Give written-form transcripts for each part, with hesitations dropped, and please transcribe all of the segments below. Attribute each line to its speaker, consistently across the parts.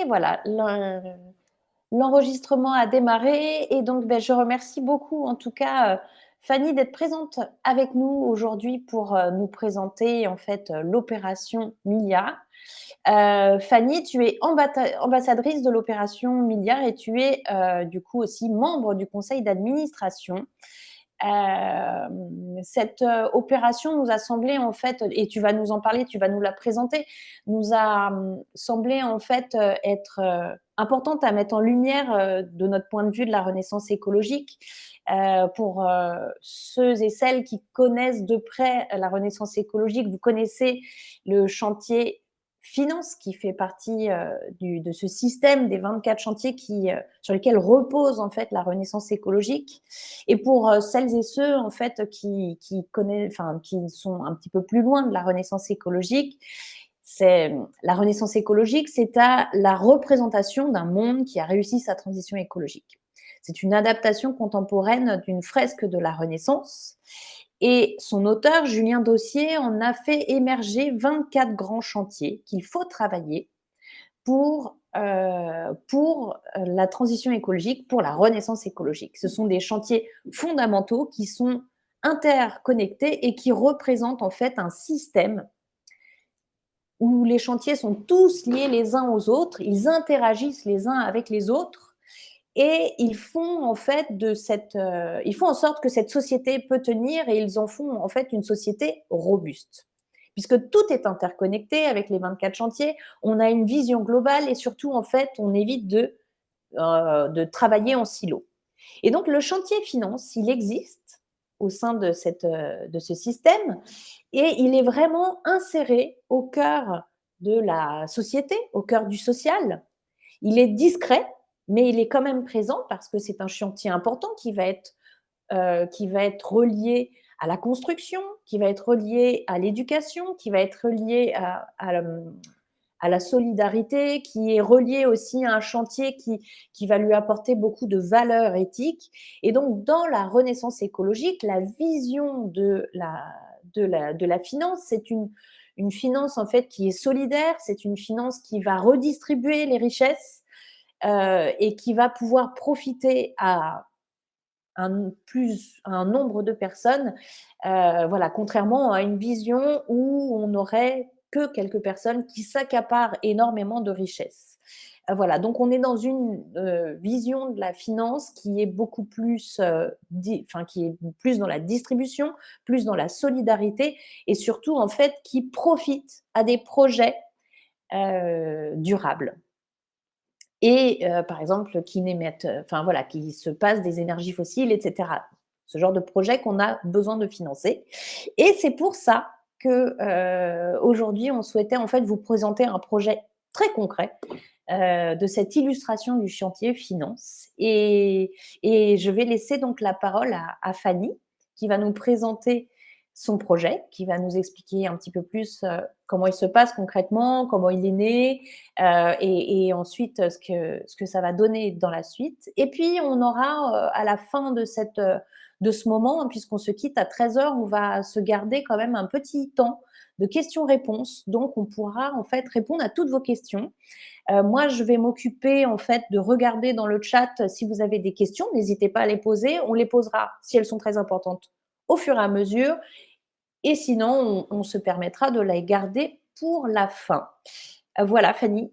Speaker 1: Et voilà, l'enregistrement a démarré et donc je remercie beaucoup en tout cas Fanny d'être présente avec nous aujourd'hui pour nous présenter en fait l'opération Milliard. Fanny, tu es ambassadrice de l'opération Milliard et tu es du coup aussi membre du conseil d'administration. Cette opération nous a semblé en fait, et tu vas nous en parler, tu vas nous la présenter, nous a semblé en fait être importante à mettre en lumière de notre point de vue de la renaissance écologique. Pour ceux et celles qui connaissent de près la renaissance écologique, vous connaissez le chantier Finance qui fait partie de ce système des 24 chantiers sur lesquels repose en fait la renaissance écologique. Et pour celles et ceux en fait qui connaissent, enfin qui sont un petit peu plus loin de la renaissance écologique, c'est la renaissance écologique, c'est la représentation d'un monde qui a réussi sa transition écologique. C'est une adaptation contemporaine d'une fresque de la Renaissance. Et son auteur, Julien Dossier, en a fait émerger 24 grands chantiers qu'il faut travailler pour la transition écologique, pour la renaissance écologique. Ce sont des chantiers fondamentaux qui sont interconnectés et qui représentent en fait un système où les chantiers sont tous liés les uns aux autres, ils interagissent les uns avec les autres et ils font en fait ils font en sorte que cette société peut tenir et ils en font en fait une société robuste. Puisque tout est interconnecté avec les 24 chantiers, on a une vision globale et surtout en fait on évite de travailler en silo. Et donc le chantier finance, il existe au sein de ce système et il est vraiment inséré au cœur de la société, au cœur du social. Il est discret, mais il est quand même présent parce que c'est un chantier important qui va être relié à la construction, qui va être relié à l'éducation, qui va être relié à la solidarité, qui est relié aussi à un chantier qui va lui apporter beaucoup de valeurs éthiques. Et donc, dans la renaissance écologique, la vision de la finance, c'est une finance en fait qui est solidaire, c'est une finance qui va redistribuer les richesses et qui va pouvoir profiter à un nombre de personnes, voilà, contrairement à une vision où on n'aurait que quelques personnes qui s'accaparent énormément de richesses. Voilà, donc on est dans une vision de la finance qui est beaucoup plus, qui est plus dans la distribution, plus dans la solidarité et surtout en fait qui profite à des projets durables et par exemple qui n'émettent, enfin voilà, qui se passent des énergies fossiles, etc. Ce genre de projet qu'on a besoin de financer. Et c'est pour ça que aujourd'hui, on souhaitait en fait vous présenter un projet très concret de cette illustration du chantier finance. Et je vais laisser donc la parole à Fanny qui va nous présenter son projet, qui va nous expliquer un petit peu plus comment il se passe concrètement, comment il est né, et ensuite ce que ça va donner dans la suite. Et puis, on aura à la fin de ce moment, hein, puisqu'on se quitte à 13 heures, on va se garder quand même un petit temps de questions-réponses. Donc, on pourra en fait répondre à toutes vos questions. Moi, je vais m'occuper en fait de regarder dans le chat si vous avez des questions. N'hésitez pas à les poser. On les posera si elles sont très importantes au fur et à mesure. Et sinon, on se permettra de les garder pour la fin. Voilà, Fanny,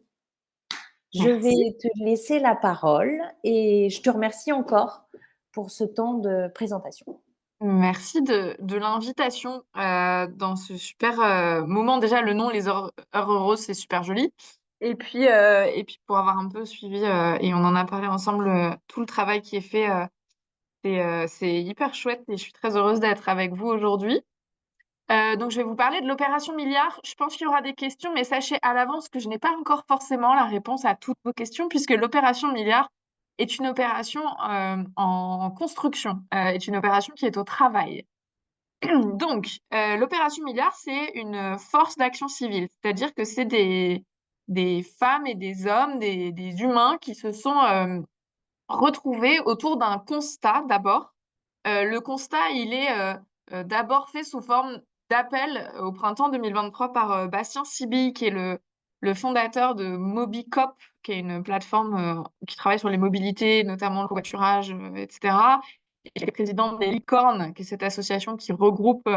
Speaker 1: je
Speaker 2: Merci.
Speaker 1: vais te laisser la parole et je te remercie encore pour ce temps de présentation.
Speaker 2: Merci de l'invitation dans ce super moment. Déjà, le nom, les heures heureuses, c'est super joli. Et puis pour avoir un peu suivi, et on en a parlé ensemble, tout le travail qui est fait, c'est hyper chouette et je suis très heureuse d'être avec vous aujourd'hui. Donc, je vais vous parler de l'opération Milliard. Je pense qu'il y aura des questions, mais sachez à l'avance que je n'ai pas encore forcément la réponse à toutes vos questions, puisque l'opération Milliard est une opération en construction, est une opération qui est au travail. Donc, l'opération Milliard, c'est une force d'action civile, c'est-à-dire que c'est des femmes et des hommes, des humains qui se sont retrouvés autour d'un constat d'abord. Le constat, il est d'abord fait sous forme d'appel au printemps 2023 par Bastien Sibille, qui est le le fondateur de Mobicop, qui est une plateforme qui travaille sur les mobilités, notamment le covoiturage, etc. Il est président des Licornes, qui est cette association qui regroupe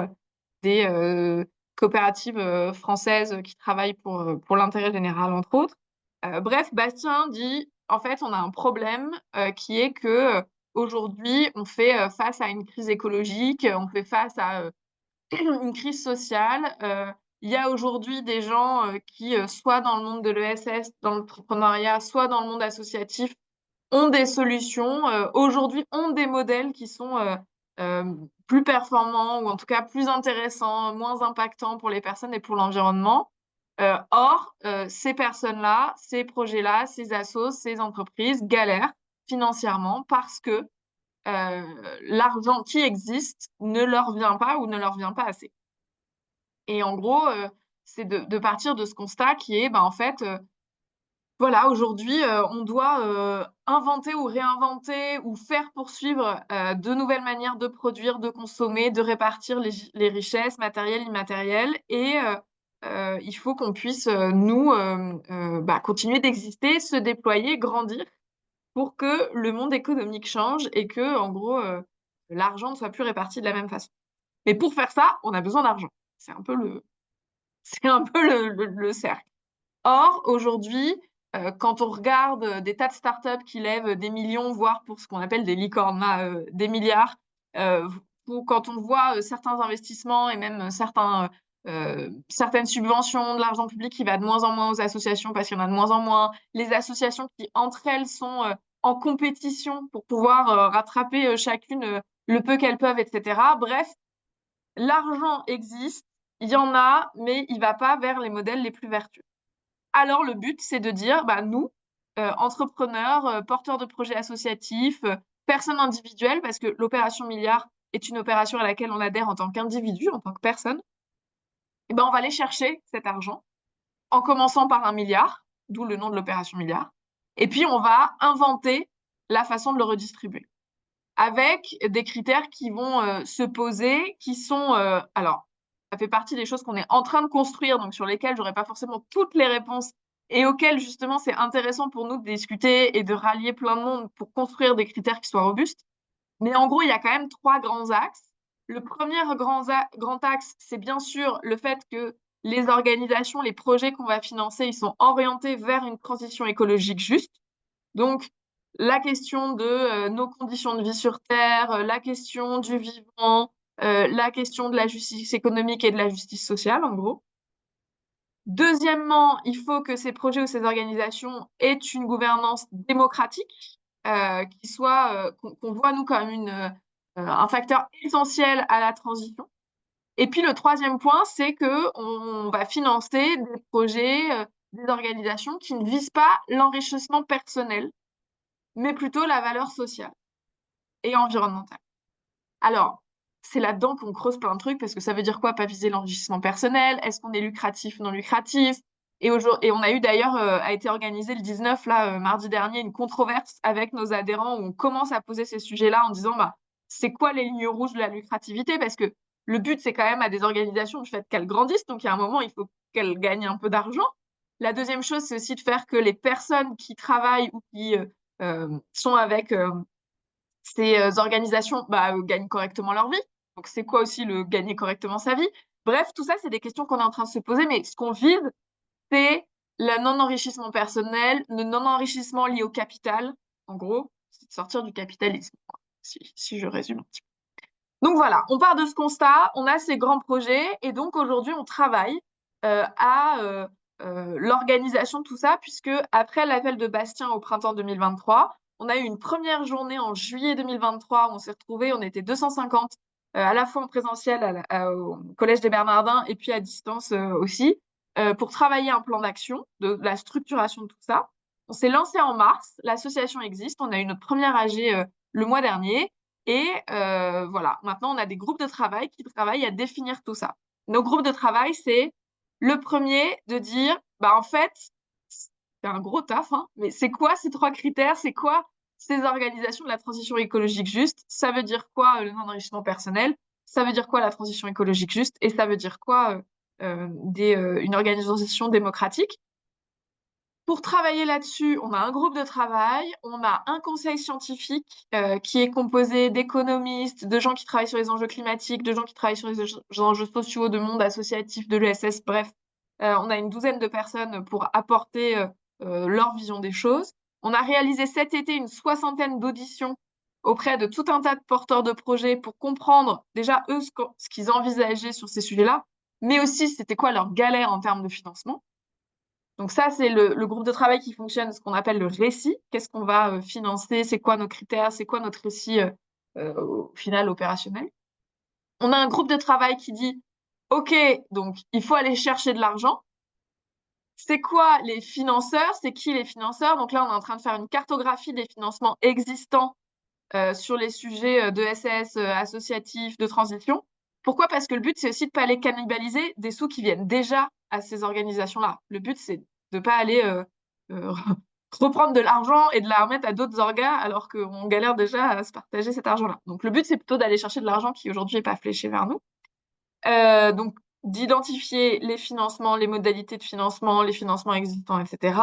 Speaker 2: des coopératives françaises qui travaillent pour l'intérêt général, entre autres. Bref, Bastien dit, en fait, on a un problème qui est que aujourd'hui, on fait face à une crise écologique, on fait face à une crise sociale. Il y a aujourd'hui des gens qui, soit dans le monde de l'ESS, dans l'entrepreneuriat, soit dans le monde associatif, ont des solutions, aujourd'hui ont des modèles qui sont plus performants ou en tout cas plus intéressants, moins impactants pour les personnes et pour l'environnement. Or, ces personnes-là, ces projets-là, ces assos, ces entreprises galèrent financièrement parce que l'argent qui existe ne leur vient pas ou ne leur vient pas assez. Et en gros, c'est de partir de ce constat qui est, en fait, voilà, aujourd'hui, on doit inventer ou réinventer ou faire poursuivre de nouvelles manières de produire, de consommer, de répartir les richesses matérielles, immatérielles. Et il faut qu'on puisse, nous, continuer d'exister, se déployer, grandir pour que le monde économique change et que, en gros, l'argent ne soit plus réparti de la même façon. Mais pour faire ça, on a besoin d'argent. C'est un peu le cercle. Or, aujourd'hui, quand on regarde des tas de startups qui lèvent des millions, voire pour ce qu'on appelle des licornes, des milliards, ou quand on voit certains investissements et même certaines subventions, de l'argent public qui va de moins en moins aux associations parce qu'il y en a de moins en moins, les associations qui, entre elles, sont en compétition pour pouvoir rattraper chacune le peu qu'elles peuvent, etc. Bref, l'argent existe, il y en a, mais il ne va pas vers les modèles les plus vertueux. Alors, le but, c'est de dire, nous, entrepreneurs, porteurs de projets associatifs, personnes individuelles, parce que l'opération milliard est une opération à laquelle on adhère en tant qu'individu, en tant que personne, et on va aller chercher cet argent en commençant par 1 milliard, d'où le nom de l'opération milliard, et puis on va inventer la façon de le redistribuer avec des critères qui vont se poser, qui sont, alors, ça fait partie des choses qu'on est en train de construire, donc sur lesquelles j'aurais pas forcément toutes les réponses et auxquelles justement c'est intéressant pour nous de discuter et de rallier plein de monde pour construire des critères qui soient robustes. Mais en gros, il y a quand même 3 grands axes. Le premier grand axe, c'est bien sûr le fait que les organisations, les projets qu'on va financer, ils sont orientés vers une transition écologique juste. Donc, la question de nos conditions de vie sur Terre, la question du vivant, la question de la justice économique et de la justice sociale, en gros. Deuxièmement, il faut que ces projets ou ces organisations aient une gouvernance démocratique, qu'on voit, nous, comme un facteur essentiel à la transition. Et puis, le troisième point, c'est qu'on va financer des projets, des organisations qui ne visent pas l'enrichissement personnel, mais plutôt la valeur sociale et environnementale. Alors, c'est là-dedans qu'on creuse plein de trucs, parce que ça veut dire quoi, pas viser l'enrichissement personnel? Est-ce qu'on est lucratif, non lucratif? Et on a eu d'ailleurs, a été organisé le 19, mardi dernier, une controverse avec nos adhérents où on commence à poser ces sujets-là en disant, c'est quoi les lignes rouges de la lucrativité? Parce que le but, c'est quand même à des organisations du fait qu'elles grandissent, donc il y a un moment, il faut qu'elles gagnent un peu d'argent. La deuxième chose, c'est aussi de faire que les personnes qui travaillent ou qui sont avec ces organisations gagnent correctement leur vie. Donc, c'est quoi aussi le gagner correctement sa vie? Bref, tout ça, c'est des questions qu'on est en train de se poser, mais ce qu'on vise, c'est le non-enrichissement personnel, le non-enrichissement lié au capital. En gros, c'est de sortir du capitalisme, si je résume un petit peu. Donc voilà, on part de ce constat, on a ces grands projets, et donc aujourd'hui, on travaille à l'organisation de tout ça, puisque après l'appel de Bastien au printemps 2023, on a eu une première journée en juillet 2023 où on s'est retrouvés, on était 250, à la fois en présentiel au Collège des Bernardins et puis à distance aussi, pour travailler un plan d'action, de la structuration de tout ça. On s'est lancé en mars, l'association existe, on a eu notre première AG le mois dernier, et voilà, maintenant on a des groupes de travail qui travaillent à définir tout ça. Nos groupes de travail, c'est le premier de dire, en fait, c'est un gros taf, mais c'est quoi ces 3 critères? C'est quoi ces organisations de la transition écologique juste? Ça veut dire quoi le non-enrichissement personnel? Ça veut dire quoi la transition écologique juste? Et ça veut dire quoi une organisation démocratique? Pour travailler là-dessus, on a un groupe de travail, on a un conseil scientifique qui est composé d'économistes, de gens qui travaillent sur les enjeux climatiques, de gens qui travaillent sur les enjeux sociaux, de monde associatif, de l'ESS, bref. On a une douzaine de personnes pour apporter leur vision des choses. On a réalisé cet été une soixantaine d'auditions auprès de tout un tas de porteurs de projets pour comprendre déjà eux ce qu'ils envisageaient sur ces sujets-là, mais aussi c'était quoi leur galère en termes de financement. Donc ça, c'est le groupe de travail qui fonctionne, ce qu'on appelle le récit. Qu'est-ce qu'on va financer? C'est quoi nos critères? C'est quoi notre récit au final opérationnel? On a un groupe de travail qui dit, OK, donc il faut aller chercher de l'argent. C'est quoi les financeurs? C'est qui les financeurs? Donc là, on est en train de faire une cartographie des financements existants sur les sujets de SS associatifs, de transition. Pourquoi? Parce que le but, c'est aussi de ne pas aller cannibaliser des sous qui viennent déjà à ces organisations-là. Le but, c'est de ne pas aller euh, reprendre de l'argent et de la remettre à d'autres orgas alors qu'on galère déjà à se partager cet argent-là. Donc le but, c'est plutôt d'aller chercher de l'argent qui aujourd'hui n'est pas fléché vers nous. Donc d'identifier les financements, les modalités de financement, les financements existants, etc.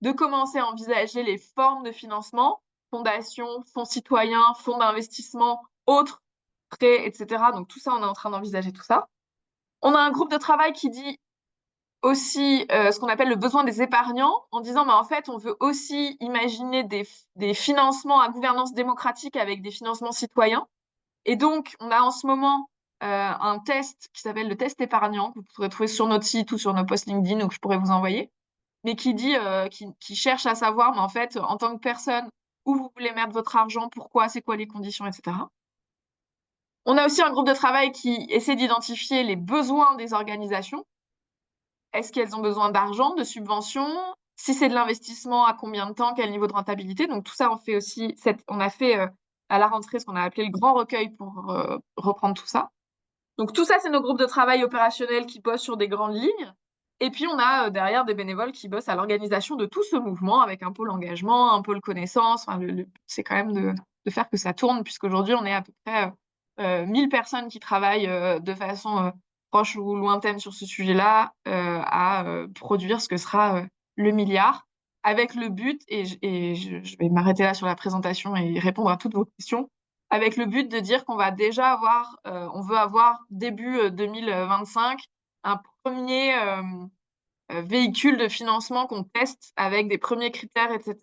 Speaker 2: De commencer à envisager les formes de financement, fondations, fonds citoyens, fonds d'investissement, autres prêts, etc. Donc tout ça, on est en train d'envisager tout ça. On a un groupe de travail qui dit aussi ce qu'on appelle le besoin des épargnants, en disant, en fait, on veut aussi imaginer des financements à gouvernance démocratique avec des financements citoyens. Et donc, on a en ce moment un test qui s'appelle le test épargnant, que vous pourrez trouver sur notre site ou sur nos posts LinkedIn ou que je pourrais vous envoyer, mais qui dit, qui cherche à savoir, mais en fait, en tant que personne, où vous voulez mettre votre argent, pourquoi, c'est quoi les conditions, etc. On a aussi un groupe de travail qui essaie d'identifier les besoins des organisations. Est-ce qu'elles ont besoin d'argent, de subventions? Si c'est de l'investissement, à combien de temps? Quel niveau de rentabilité? Donc tout ça, on fait aussi, on a fait à la rentrée ce qu'on a appelé le grand recueil pour reprendre tout ça. Donc tout ça, c'est nos groupes de travail opérationnels qui bossent sur des grandes lignes. Et puis on a derrière des bénévoles qui bossent à l'organisation de tout ce mouvement avec un pôle engagement, un pôle connaissance. Enfin, c'est quand même de faire que ça tourne, puisqu'aujourd'hui, on est à peu près 1000 personnes qui travaillent de façon proche ou lointaine sur ce sujet-là à produire ce que sera le milliard, avec le but, et je vais m'arrêter là sur la présentation et répondre à toutes vos questions, avec le but de dire qu'on va déjà avoir, on veut avoir début 2025 un premier véhicule de financement qu'on teste avec des premiers critères, etc.,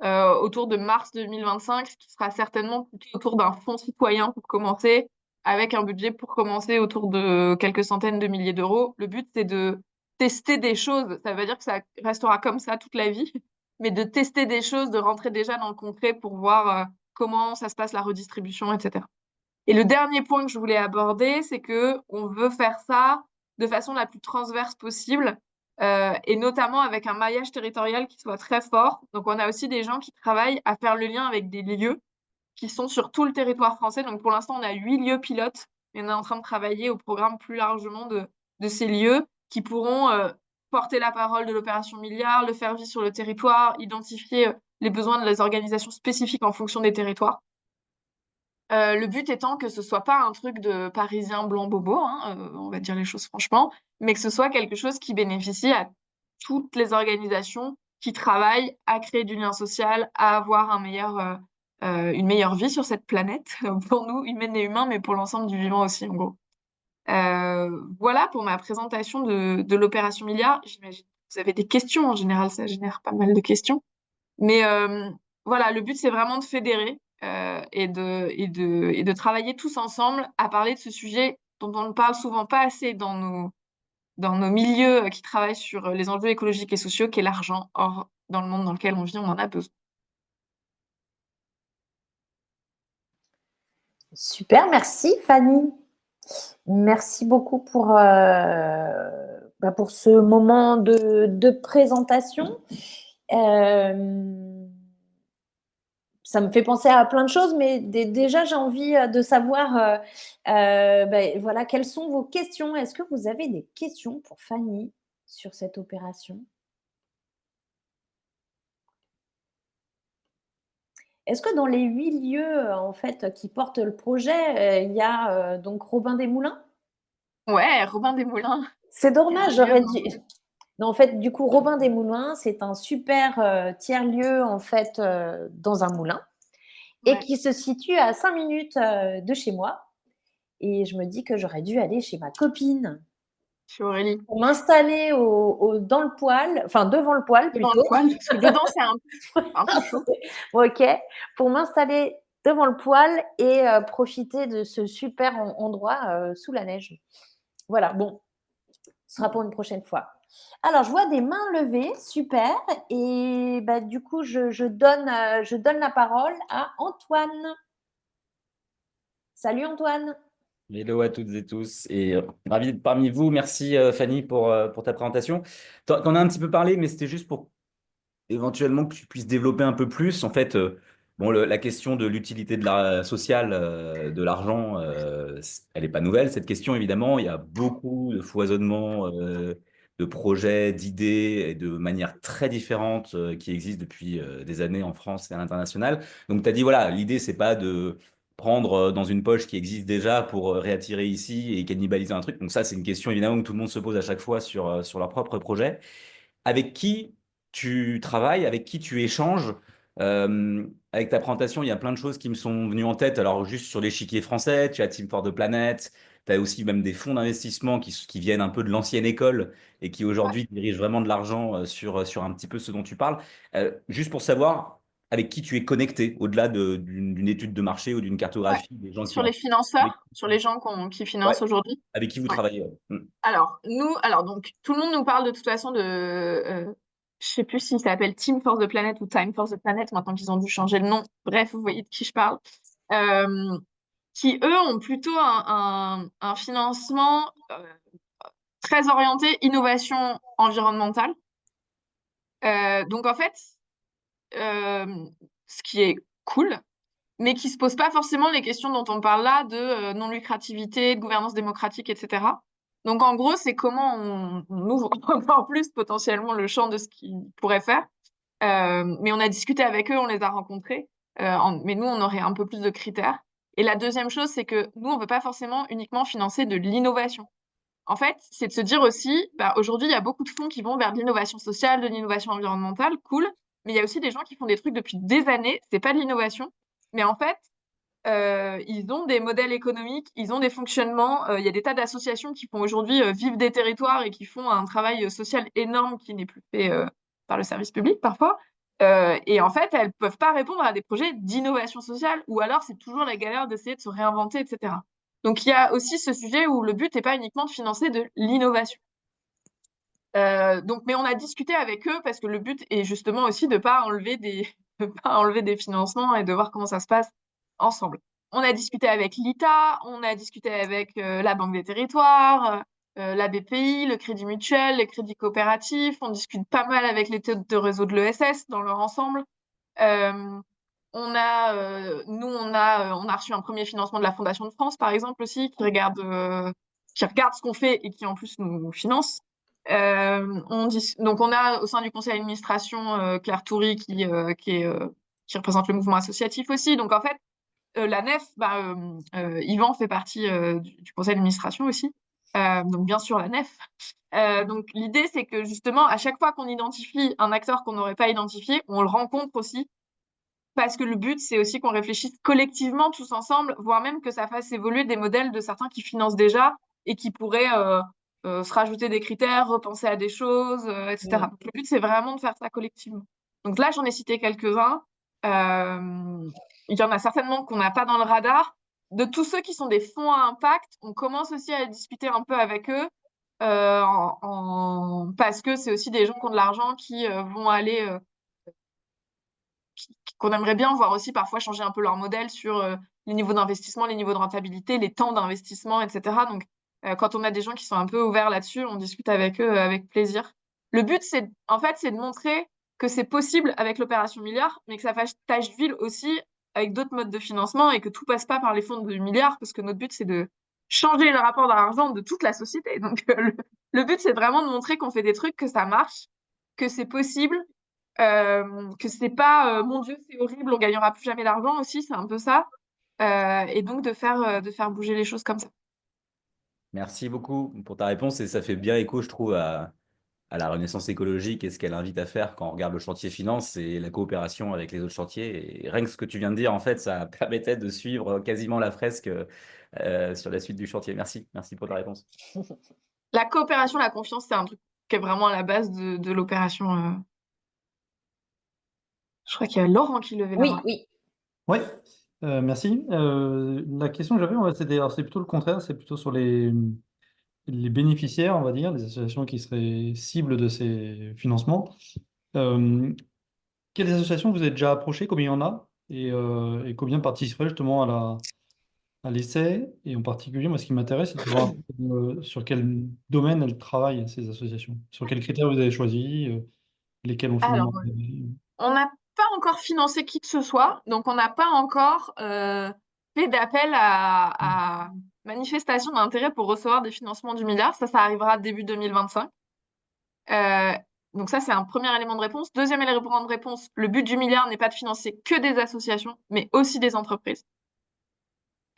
Speaker 2: autour de mars 2025, ce qui sera certainement plutôt autour d'un fonds citoyen pour commencer, avec un budget pour commencer autour de quelques centaines de milliers d'euros. Le but, c'est de tester des choses. Ça veut dire que ça restera comme ça toute la vie, mais de tester des choses, de rentrer déjà dans le concret pour voir comment ça se passe la redistribution, etc. Et le dernier point que je voulais aborder, c'est que on veut faire ça de façon la plus transverse possible, et notamment avec un maillage territorial qui soit très fort. Donc, on a aussi des gens qui travaillent à faire le lien avec des lieux qui sont sur tout le territoire français. Donc, pour l'instant, on a 8 lieux pilotes, et on est en train de travailler au programme plus largement de ces lieux qui pourront porter la parole de l'opération Milliard, le faire vivre sur le territoire, identifier les besoins des organisations spécifiques en fonction des territoires. Le but étant que ce soit pas un truc de Parisien blanc bobo, hein, on va dire les choses franchement, mais que ce soit quelque chose qui bénéficie à toutes les organisations qui travaillent à créer du lien social, à avoir une meilleure vie sur cette planète, pour nous, humaines et humains, mais pour l'ensemble du vivant aussi, en gros. Voilà pour ma présentation de l'opération Milliard. J'imagine que vous avez des questions, en général, ça génère pas mal de questions. Mais voilà, le but, c'est vraiment de fédérer et de travailler tous ensemble à parler de ce sujet dont on ne parle souvent pas assez dans nos milieux qui travaillent sur les enjeux écologiques et sociaux, qui est l'argent. Or, dans le monde dans lequel on vit, on en a besoin.
Speaker 1: Super, merci Fanny. Merci beaucoup pour ce moment de présentation. Ça me fait penser à plein de choses, mais déjà, j'ai envie de savoir voilà, quelles sont vos questions. Est-ce que vous avez des questions pour Fanny sur cette opération? Est-ce que dans les 8 lieux en fait, qui portent le projet, il y a donc Robin des Moulins?
Speaker 2: Ouais, Robin des Moulins.
Speaker 1: C'est dommage,
Speaker 2: Lieu
Speaker 1: j'aurais
Speaker 2: dans-
Speaker 1: dû. Non, en fait, du coup, Robin des Moulins, c'est un super tiers-lieu, en fait, dans un moulin, et
Speaker 2: Ouais,
Speaker 1: qui se situe à 5 minutes de chez moi. Et je me dis que j'aurais dû aller chez ma copine
Speaker 2: chez Aurélie.
Speaker 1: pour m'installer dans le poêle, enfin devant le poêle
Speaker 2: Devant le
Speaker 1: plutôt.
Speaker 2: poêle, parce que dedans, c'est un peu chaud.
Speaker 1: Ok, pour m'installer devant le poêle et profiter de ce super endroit sous la neige. Voilà, bon, ce sera pour une prochaine fois. Alors, je vois des mains levées, super. Et bah, du coup, je donne la parole à Antoine. Salut Antoine.
Speaker 3: Hello à toutes et tous et ravi d'être parmi vous. Merci Fanny pour ta présentation. T'en as un petit peu parlé, mais c'était juste pour éventuellement que tu puisses développer un peu plus. En fait, bon, la question de l'utilité de la sociale de l'argent, elle n'est pas nouvelle, cette question, évidemment. Il y a beaucoup de foisonnement de projets, d'idées et de manières très différentes qui existent depuis des années en France et à l'international. Donc, tu as dit, voilà, l'idée, c'est pas de prendre dans une poche qui existe déjà pour réattirer ici et cannibaliser un truc. Donc ça, c'est une question évidemment que tout le monde se pose à chaque fois sur leur propre projet. Avec qui tu travailles, avec qui tu échanges. Avec ta présentation, il y a plein de choses qui me sont venues en tête. Alors, juste sur l'échiquier français, tu as Team for the Planet, tu as aussi même des fonds d'investissement qui viennent un peu de l'ancienne école et qui
Speaker 2: Ouais.
Speaker 3: aujourd'hui dirigent vraiment de l'argent sur un petit peu ce dont tu parles. Juste pour savoir avec qui tu es connecté, au-delà d'une étude de marché ou d'une
Speaker 2: Ouais.
Speaker 3: cartographie des gens qui
Speaker 2: Sur
Speaker 3: en...
Speaker 2: les financeurs, sur les gens qui
Speaker 3: Ouais,
Speaker 2: financent aujourd'hui.
Speaker 3: avec qui vous
Speaker 2: Ouais.
Speaker 3: travaillez.
Speaker 2: Alors donc tout le monde nous parle de toute façon je sais plus si ça s'appelle Team for the Planet ou Time for the Planet maintenant qu'ils ont dû changer le nom. Bref, vous voyez de qui je parle. Euh, qui eux ont plutôt un financement très orienté innovation environnementale. Donc en fait, euh, ce qui est cool, mais qui se pose pas forcément les questions dont on parle là de non-lucrativité, de gouvernance démocratique, etc. Donc en gros, c'est comment on ouvre encore plus potentiellement le champ de ce qu'ils pourraient faire. Mais on a discuté avec eux, on les a rencontrés, mais nous, on aurait un peu plus de critères. Et la deuxième chose, c'est que nous, on ne veut pas forcément uniquement financer de l'innovation. En fait, c'est de se dire aussi, bah, aujourd'hui, il y a beaucoup de fonds qui vont vers de l'innovation sociale, de l'innovation environnementale, cool, mais il y a aussi des gens qui font des trucs depuis des années, c'est pas de l'innovation, mais en fait, ils ont des modèles économiques, ils ont des fonctionnements. Il y a des tas d'associations qui font aujourd'hui vivre des territoires et qui font un travail social énorme qui n'est plus fait par le service public parfois. Et en fait, elles peuvent pas répondre à des projets d'innovation sociale, ou alors c'est toujours la galère d'essayer de se réinventer, etc. Donc il y a aussi ce sujet où le but n'est pas uniquement de financer de l'innovation. Donc, mais on a discuté avec eux parce que le but est justement aussi de pas enlever de pas enlever des financements et de voir comment ça se passe ensemble. On a discuté avec l'ITA, on a discuté avec la Banque des Territoires, la BPI, le Crédit Mutuel, les crédits coopératifs. On discute pas mal avec les têtes de réseau de l'ESS dans leur ensemble. Euh, on a reçu un premier financement de la Fondation de France, par exemple, aussi, qui regarde ce qu'on fait et qui en plus nous finance. Donc on a au sein du conseil d'administration Claire Toury qui représente le mouvement associatif aussi. Donc en fait, la nef, Yvan fait partie du conseil d'administration aussi. Donc bien sûr la nef. Donc l'idée c'est que justement à chaque fois qu'on identifie un acteur qu'on n'aurait pas identifié, on le rencontre aussi parce que le but, c'est aussi qu'on réfléchisse collectivement tous ensemble, voire même que ça fasse évoluer des modèles de certains qui financent déjà et qui pourraient se rajouter des critères, repenser à des choses, etc.
Speaker 1: Mm.
Speaker 2: Donc, le but, c'est vraiment de faire ça collectivement. Donc là, j'en ai cité quelques-uns. Il y en a certainement qu'on n'a pas dans le radar. De tous ceux qui sont des fonds à impact, on commence aussi à discuter un peu avec eux parce que c'est aussi des gens qui ont de l'argent qui vont aller qu'on aimerait bien voir aussi parfois changer un peu leur modèle sur les niveaux d'investissement, les niveaux de rentabilité, les temps d'investissement, etc. Donc, quand on a des gens qui sont un peu ouverts là-dessus, on discute avec eux avec plaisir. Le but, en fait, c'est de montrer que c'est possible avec l'opération milliard, mais que ça fasse tâche d'huile aussi avec d'autres modes de financement et que tout passe pas par les fonds de milliards, parce que notre but, c'est de changer le rapport à l'argent de toute la société. Donc, le but, c'est vraiment de montrer qu'on fait des trucs, que ça marche, que c'est possible que c'est pas mon Dieu, c'est horrible, on gagnera plus jamais d'argent aussi, c'est un peu ça. Et donc de faire bouger les choses comme ça.
Speaker 3: Merci beaucoup pour ta réponse et ça fait bien écho, je trouve, à la renaissance écologique et ce qu'elle invite à faire quand on regarde le chantier finance et la coopération avec les autres chantiers. Et rien que ce que tu viens de dire, en fait, ça permettait de suivre quasiment la fresque sur la suite du chantier. Merci, merci pour ta réponse.
Speaker 2: La coopération, la confiance, c'est un truc qui est vraiment à la base de l'opération. Je crois qu'il y a Laurent qui levait la
Speaker 1: Oui,
Speaker 2: main.
Speaker 1: oui.
Speaker 4: Oui, merci. La question que j'avais, en fait, c'est plutôt le contraire, c'est plutôt sur les bénéficiaires, on va dire, les associations qui seraient cibles de ces financements. Euh, Quelles associations vous avez déjà approchées, combien il y en a, et combien participeraient justement à l'essai? Et en particulier, moi, ce qui m'intéresse, c'est de savoir sur quel domaine elles travaillent, ces associations. Sur quels critères vous avez choisi, lesquels ont
Speaker 2: Alors,
Speaker 4: finalement gagné.
Speaker 2: on n'a pas encore financé qui que ce soit, donc on n'a pas encore fait d'appel à manifestation d'intérêt pour recevoir des financements du milliard. Ça arrivera début 2025. Euh, donc ça, c'est un premier élément de réponse. Deuxième élément de réponse, le but du milliard n'est pas de financer que des associations, mais aussi des entreprises.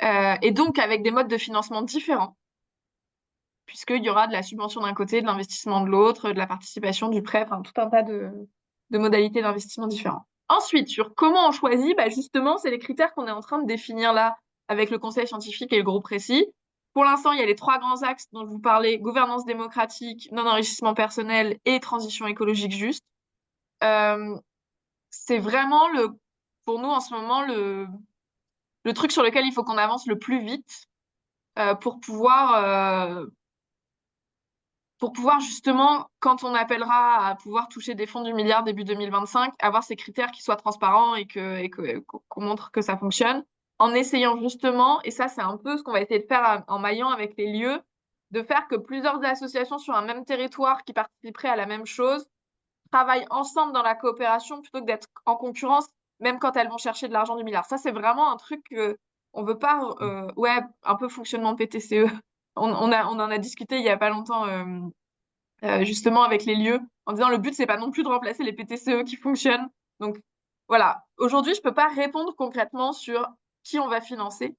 Speaker 2: Et donc avec des modes de financement différents, puisqu'il y aura de la subvention d'un côté, de l'investissement de l'autre, de la participation, du prêt, enfin tout un tas de modalités d'investissement différents. Ensuite, sur comment on choisit, bah justement, c'est les critères qu'on est en train de définir là avec le conseil scientifique et le groupe précis. Pour l'instant, il y a les 3 grands axes dont je vous parlais, gouvernance démocratique, non-enrichissement personnel et transition écologique juste. C'est vraiment pour nous en ce moment le truc sur lequel il faut qu'on avance le plus vite pour pouvoir justement, quand on appellera à pouvoir toucher des fonds du milliard début 2025, avoir ces critères qui soient transparents et qu'on montre que ça fonctionne, en essayant justement, et ça c'est un peu ce qu'on va essayer de faire en maillant avec les lieux, de faire que plusieurs associations sur un même territoire qui participeraient à la même chose travaillent ensemble dans la coopération plutôt que d'être en concurrence, même quand elles vont chercher de l'argent du milliard. Ça c'est vraiment un truc que on veut pas, ouais, un peu fonctionnement PTCE. On en a discuté il y a pas longtemps justement avec les lieux, en disant le but, c'est pas non plus de remplacer les PTCE qui fonctionnent. Donc voilà, aujourd'hui, je peux pas répondre concrètement sur qui on va financer.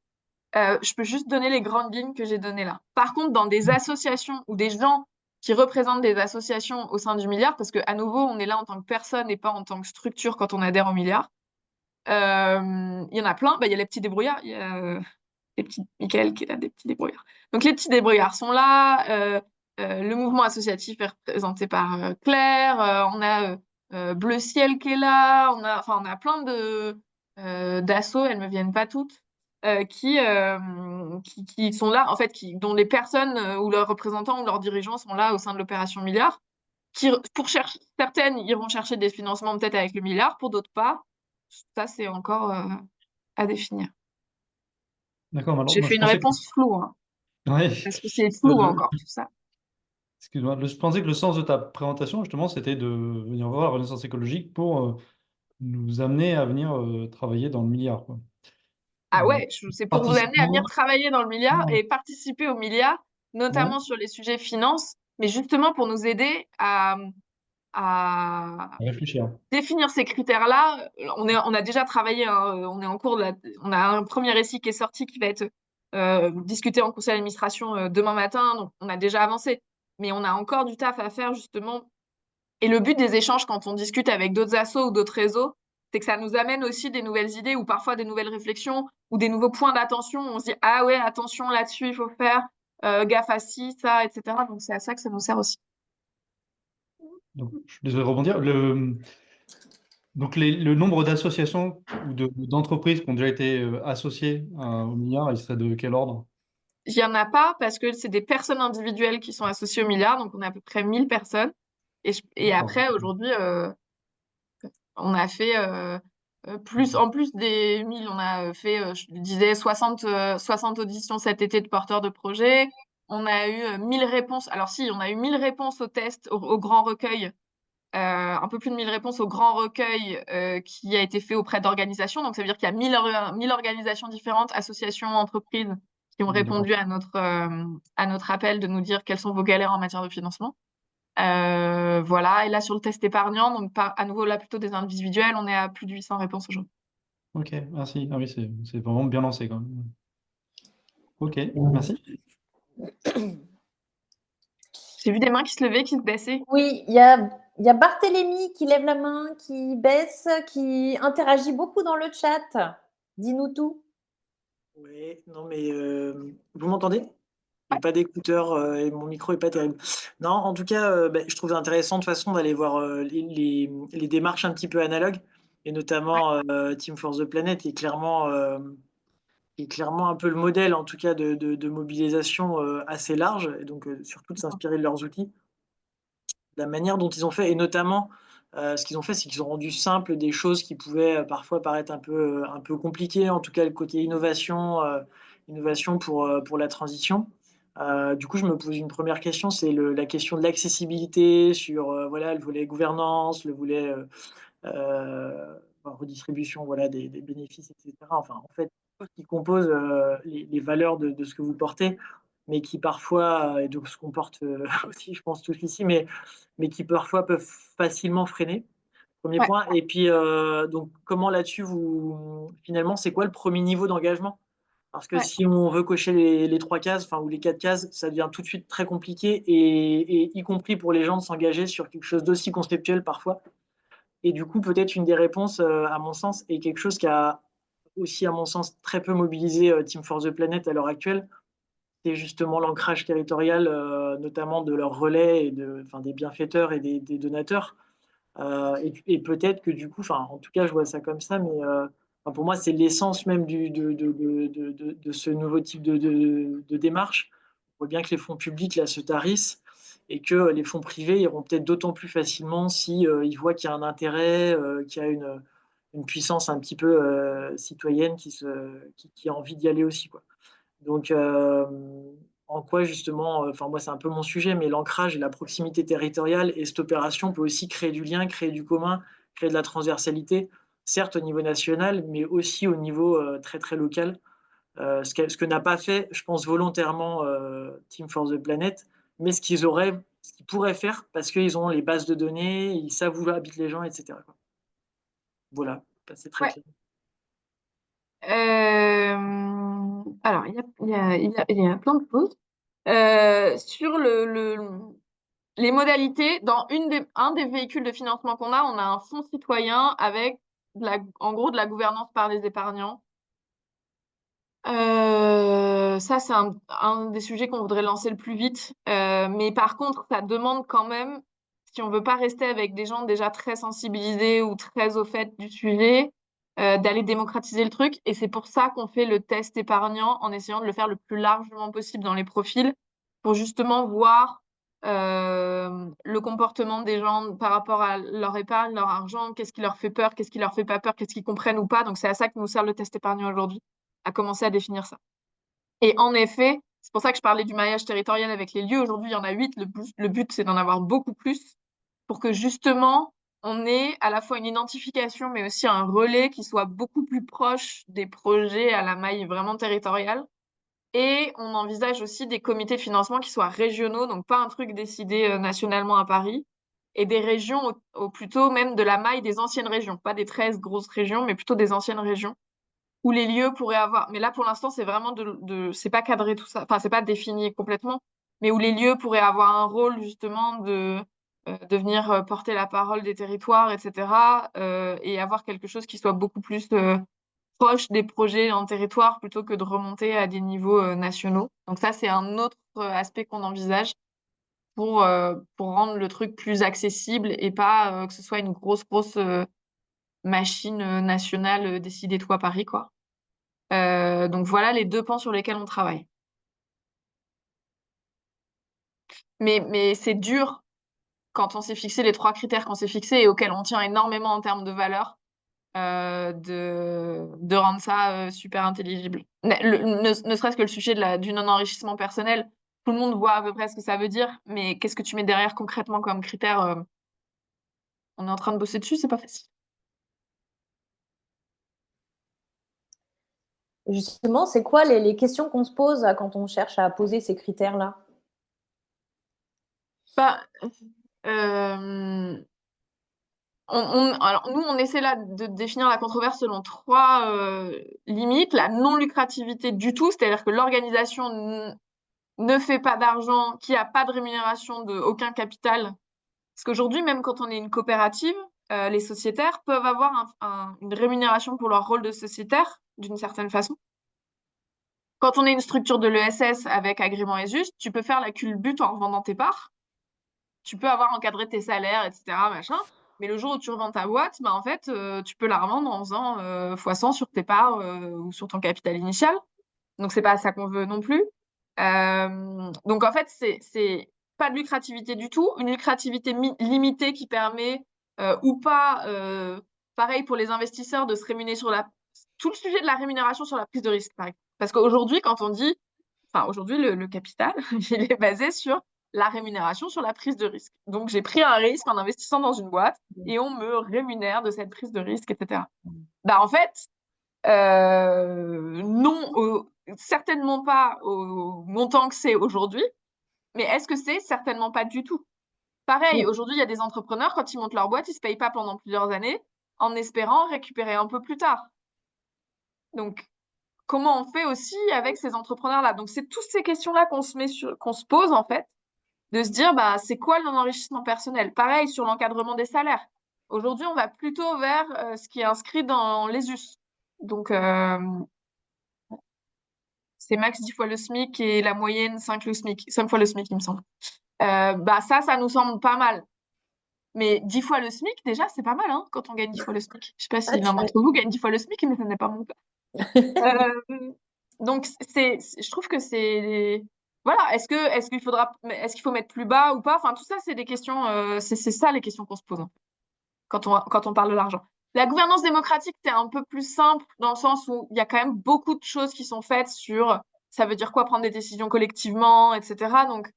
Speaker 2: Je peux juste donner les grandes lignes que j'ai données là. Par contre, dans des associations ou des gens qui représentent des associations au sein du milliard, parce qu'à nouveau, on est là en tant que personne et pas en tant que structure quand on adhère au milliard, il y en a plein. Bah, il y a les petits débrouillards, il y a les petits Michael qui est là, des petits débrouillards. Donc les petits débrouillards sont là. Le mouvement associatif est représenté par Claire. On a Bleu Ciel qui est là. On a plein d'assauts, elles me viennent pas toutes, qui sont là, en fait, dont les personnes ou leurs représentants ou leurs dirigeants sont là au sein de l'opération Milliard. Pour chercher, certaines iront chercher des financements peut-être avec le milliard, pour d'autres pas. Ça, c'est encore à définir.
Speaker 4: D'accord, alors
Speaker 2: J'ai
Speaker 4: moi
Speaker 2: fait
Speaker 4: je
Speaker 2: une
Speaker 4: pensais que...
Speaker 2: réponse floue, hein,
Speaker 4: Ouais.
Speaker 2: parce que c'est flou encore tout ça.
Speaker 4: Excuse-moi, je pensais que le sens de ta présentation, justement, c'était de venir voir la Renaissance écologique pour nous amener à venir travailler dans le milliard, quoi.
Speaker 2: Ah
Speaker 4: Euh,
Speaker 2: ouais, c'est pour vous amener à venir
Speaker 4: Participant.
Speaker 2: travailler dans le milliard
Speaker 4: Ouais,
Speaker 2: et participer au milliard,
Speaker 4: ouais,
Speaker 2: notamment sur les sujets finance, mais justement pour nous aider à
Speaker 4: réfléchir.
Speaker 2: définir ces critères-là. On a déjà travaillé, hein, on est en cours on a un premier récit qui est sorti qui va être discuté en conseil d'administration demain matin, donc on a déjà avancé. Mais on a encore du taf à faire justement. Et le but des échanges quand on discute avec d'autres assos ou d'autres réseaux, c'est que ça nous amène aussi des nouvelles idées ou parfois des nouvelles réflexions ou des nouveaux points d'attention. On se dit, ah ouais, attention là-dessus, il faut faire gaffe à ci, ça, etc. Donc c'est à ça que ça nous sert aussi.
Speaker 4: Donc, je suis désolé de rebondir. Donc, le nombre d'associations ou d'entreprises qui ont déjà été associées au milliard, il serait de quel ordre?
Speaker 2: Il n'y en a pas parce que c'est des personnes individuelles qui sont associées au milliard, donc on a à peu près 1000 personnes. Et
Speaker 4: D'accord.
Speaker 2: après, aujourd'hui, on a fait en plus des 1000, on a fait, je disais, 60 auditions cet été de porteurs de projets. On a eu 1000 réponses. Alors si, on a eu 1000 réponses au test, au grand recueil, un peu plus de 1000 réponses au grand recueil qui a été fait auprès d'organisations. Donc ça veut dire qu'il y a 1000 organisations différentes, associations, entreprises, qui ont
Speaker 4: D'accord.
Speaker 2: répondu à notre appel de nous dire quelles sont vos galères en matière de financement. Voilà, et là sur le test épargnant, donc à nouveau là plutôt des individuels, on est à plus de 800 réponses aujourd'hui.
Speaker 4: Ok, merci. Ah oui, c'est vraiment bien lancé quand même. Ok, merci.
Speaker 2: J'ai vu des mains qui se levaient, qui se baissaient.
Speaker 1: Oui, il y a Barthélémy qui lève la main, qui baisse, qui interagit beaucoup dans le chat. Dis-nous tout.
Speaker 5: Oui, non mais vous m'entendez? J'ai pas d'écouteurs et mon micro est pas terrible. Non, en tout cas, je trouve intéressant de toute façon d'aller voir les démarches un petit peu analogues et notamment Team for the Planet est clairement un peu le modèle en tout cas de mobilisation assez large et donc surtout de s'inspirer de leurs outils. La manière dont ils ont fait et notamment, ce qu'ils ont fait, c'est qu'ils ont rendu simple des choses qui pouvaient, parfois paraître un peu compliquées. En tout cas, le côté innovation pour la transition. Du coup, je me pose une première question, c'est la question de l'accessibilité sur, voilà, le volet gouvernance, le volet, redistribution, voilà, des bénéfices et cetera. Enfin, en fait, tout ce qui compose, les valeurs de ce que vous portez, mais qui parfois, et donc ce qu'on porte, aussi, je pense tous ici, mais qui parfois peuvent facilement freiner. Premier
Speaker 2: Ouais.
Speaker 5: point. Et puis, donc, comment là-dessus, vous, finalement, c'est quoi le premier niveau d'engagement? Parce que
Speaker 2: Ouais.
Speaker 5: si on veut cocher les 3 cases, enfin, ou les 4 cases, ça devient tout de suite très compliqué, et y compris pour les gens de s'engager sur quelque chose d'aussi conceptuel parfois. Et du coup, peut-être une des réponses, à mon sens, est quelque chose qui a aussi, à mon sens, très peu mobilisé Team for the Planet à l'heure actuelle, c'est justement l'ancrage territorial, notamment de leurs relais et enfin, des bienfaiteurs et des donateurs. Et peut-être que du coup, enfin, en tout cas, je vois ça comme ça, mais enfin, pour moi, c'est l'essence même de ce nouveau type de démarche. On voit bien que les fonds publics là se tarissent et que les fonds privés iront peut-être d'autant plus facilement si ils voient qu'il y a un intérêt, qu'il y a une puissance un petit peu citoyenne qui a envie d'y aller aussi, quoi. Donc, en quoi justement, enfin moi c'est un peu mon sujet, mais l'ancrage et la proximité territoriale et cette opération peut aussi créer du lien, créer du commun, créer de la transversalité, certes au niveau national, mais aussi au niveau très très local. Ce que n'a pas fait, je pense volontairement Team for the Planet, mais ce qu'ils pourraient faire parce qu'ils ont les bases de données, ils savent où habitent les gens, etc., quoi. Voilà, c'est très
Speaker 2: Ouais.
Speaker 5: clair.
Speaker 2: Alors, il y a plein de choses. Sur les modalités, dans un des véhicules de financement qu'on a, on a un fonds citoyen avec, en gros, de la gouvernance par les épargnants. Ça, c'est un des sujets qu'on voudrait lancer le plus vite. Mais par contre, ça demande quand même, si on veut pas rester avec des gens déjà très sensibilisés ou très au fait du sujet, d'aller démocratiser le truc. Et c'est pour ça qu'on fait le test épargnant en essayant de le faire le plus largement possible dans les profils pour justement voir le comportement des gens par rapport à leur épargne, leur argent, qu'est-ce qui leur fait peur, qu'est-ce qui leur fait pas peur, qu'est-ce qu'ils comprennent ou pas. Donc c'est à ça que nous sert le test épargnant aujourd'hui, à commencer à définir ça. Et en effet, c'est pour ça que je parlais du maillage territorial avec les lieux. Aujourd'hui, il y en a 8. Le but, c'est d'en avoir beaucoup plus pour que justement, on ait à la fois une identification, mais aussi un relais qui soit beaucoup plus proche des projets à la maille vraiment territoriale. Et on envisage aussi des comités de financement qui soient régionaux, donc pas un truc décidé nationalement à Paris, et des régions au plutôt même de la maille des anciennes régions, pas des 13 grosses régions, mais plutôt des anciennes régions où les lieux pourraient avoir. Mais là, pour l'instant, c'est vraiment c'est pas cadré tout ça. Enfin, c'est pas défini complètement, mais où les lieux pourraient avoir un rôle justement de venir porter la parole des territoires, etc. Et avoir quelque chose qui soit beaucoup plus proche des projets en territoire plutôt que de remonter à des niveaux nationaux. Donc ça, c'est un autre aspect qu'on envisage pour rendre le truc plus accessible et pas que ce soit une grosse machine nationale décidée tout à Paris, quoi. Donc voilà les deux pans sur lesquels on travaille. Mais c'est dur quand on s'est fixé les 3 critères qu'on s'est fixés et auxquels on tient énormément en termes de valeur, de rendre ça super intelligible. Ne serait-ce que le sujet du non-enrichissement personnel, tout le monde voit à peu près ce que ça veut dire, mais qu'est-ce que tu mets derrière concrètement comme critère on est en train de bosser dessus, c'est pas facile.
Speaker 1: Justement, c'est quoi les questions qu'on se pose quand on cherche à poser ces critères-là?
Speaker 2: Bah, alors, nous, on essaie là de définir la controverse selon 3 limites. La non-lucrativité du tout, c'est-à-dire que l'organisation ne fait pas d'argent, qui a pas de rémunération de aucun capital. Parce qu'aujourd'hui, même quand on est une coopérative, les sociétaires peuvent avoir une rémunération pour leur rôle de sociétaire, d'une certaine façon. Quand on est une structure de l'ESS avec agrément et juste, tu peux faire la culbute en revendant tes parts. Tu peux avoir encadré tes salaires, etc., machin. Mais le jour où tu revends ta boîte, bah, en fait, tu peux la revendre en faisant x100 sur tes parts ou sur ton capital initial. Donc, c'est pas ça qu'on veut non plus. Donc, en fait, c'est pas de lucrativité du tout. Une lucrativité limitée qui permet ou pas, pareil pour les investisseurs, de se rémunérer sur tout le sujet de la rémunération sur la prise de risque, par exemple. Parce qu'aujourd'hui, quand on dit, enfin, aujourd'hui, le capital, il est basé sur la rémunération sur la prise de risque. Donc, j'ai pris un risque en investissant dans une boîte et on me rémunère de cette prise de risque, etc. Bah, en fait, non, certainement pas au montant que c'est aujourd'hui, mais est-ce que c'est certainement pas du tout? Pareil, aujourd'hui, il y a des entrepreneurs, quand ils montent leur boîte, ils se payent pas pendant plusieurs années en espérant récupérer un peu plus tard. Donc, comment on fait aussi avec ces entrepreneurs-là? Donc, c'est toutes ces questions-là qu'on se pose, en fait, de se dire, bah, c'est quoi l'enrichissement personnel? Pareil sur l'encadrement des salaires. Aujourd'hui, on va plutôt vers ce qui est inscrit dans l'ESUS. Donc, c'est max 10 fois le SMIC et la moyenne 5 fois le SMIC, il me semble. Bah, ça nous semble pas mal. Mais 10 fois le SMIC, déjà, c'est pas mal, hein, quand on gagne 10 fois le SMIC. Je sais pas si l'un d'entre vous gagne 10 fois le SMIC, mais ce n'est pas mon cas. Donc, je trouve que c'est... Voilà, est-ce qu'il faut mettre plus bas ou pas? Enfin, tout ça, c'est des questions, c'est ça les questions qu'on se pose, hein, quand on parle de l'argent. La gouvernance démocratique, c'est un peu plus simple dans le sens où il y a quand même beaucoup de choses qui sont faites sur ça veut dire quoi prendre des décisions collectivement, etc. Donc,